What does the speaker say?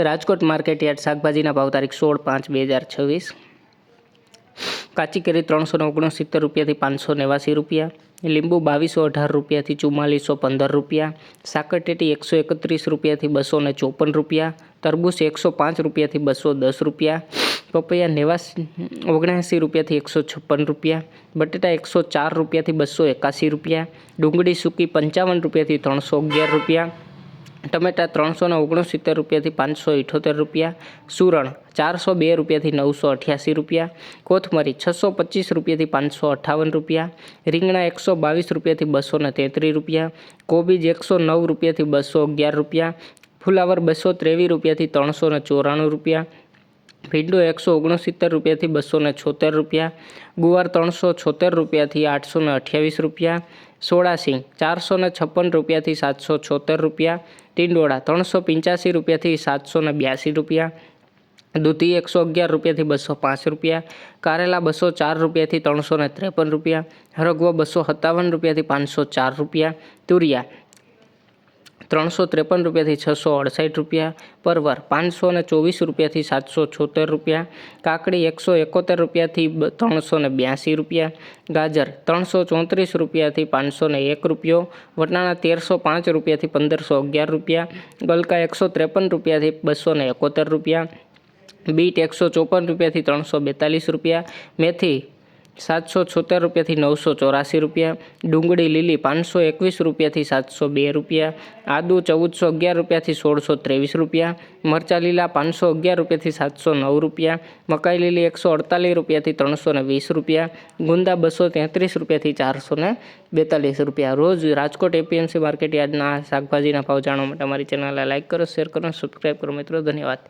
Rajkot market yard શાકભાજીના ભાવ તારીખ 16/5/2026। કાચી કેરી 369 રૂપિયાથી 589 રૂપિયા, લીંબુ 2218 રૂપિયાથી 4415 રૂપિયા, સાકરટેટી 131 રૂપિયાથી 254 રૂપિયા, તરબૂચ 105 રૂપિયાથી 210 રૂપિયા, પપૈયા 79 રૂપિયાથી 156 રૂપિયા, બટેટા 104 રૂપિયાથી 281 રૂપિયા, ડુંગળી સૂકી 55 રૂપિયાથી 311 રૂપિયા, ટમેટા 369 રૂપિયાથી 578 રૂપિયા, સુરણ 402 રૂપિયાથી 988 રૂપિયા, કોથમરી 625 રૂપિયાથી 558 રૂપિયા, રીંગણા 122 રૂપિયાથી 233 રૂપિયા, કોબીજ 109 રૂપિયાથી 211 રૂપિયા, ફુલાવર 223 રૂપિયાથી 394 રૂપિયા, ભીંડો 169 રૂપિયાથી 276 રૂપિયા, ગુવાર 376 રૂપિયાથી 828 રૂપિયા, સોળાસિંગ 456 રૂપિયાથી 776 રૂપિયા, ટીંડોળા 385 રૂપિયાથી 782 રૂપિયા, દૂધી 111 રૂપિયાથી 205 રૂપિયા, કારેલા 204 રૂપિયાથી 353 રૂપિયા, હરગવો 257 રૂપિયાથી 504 રૂપિયા, તુરિયા 353 રૂપિયાથી 668 રૂપિયા, પરવર 524 રૂપિયાથી 776 રૂપિયા, કાકડી 171 રૂપિયાથી 382 રૂપિયા, ગાજર 334 રૂપિયાથી 501 રૂપિયો, વટાણા 1305 રૂપિયાથી 1511 રૂપિયા, ગલકા 153 રૂપિયાથી 271 રૂપિયા, બીટ 154 રૂપિયાથી 342 રૂપિયા, મેથી 776 રૂપિયાથી 984 રૂપિયા, ડુંગળી લીલી 521 રૂપિયાથી 702 રૂપિયા, આદુ 1411 રૂપિયાથી 1623 રૂપિયા, મરચાં લીલા 511 રૂપિયાથી 709 રૂપિયા, મકાઈ લીલી 148 રૂપિયાથી 320 રૂપિયા, ગુંદા 233 રૂપિયાથી 442 રૂપિયા। રોજ રાજકોટ એપીએમસી માર્કેટ યાર્ડના શાકભાજીના ભાવ જાણવા માટે અમારી ચેનલને લાઇક કરો, શેર કરો, સબસ્ક્રાઈબ કરો મિત્રો। ધન્યવાદ।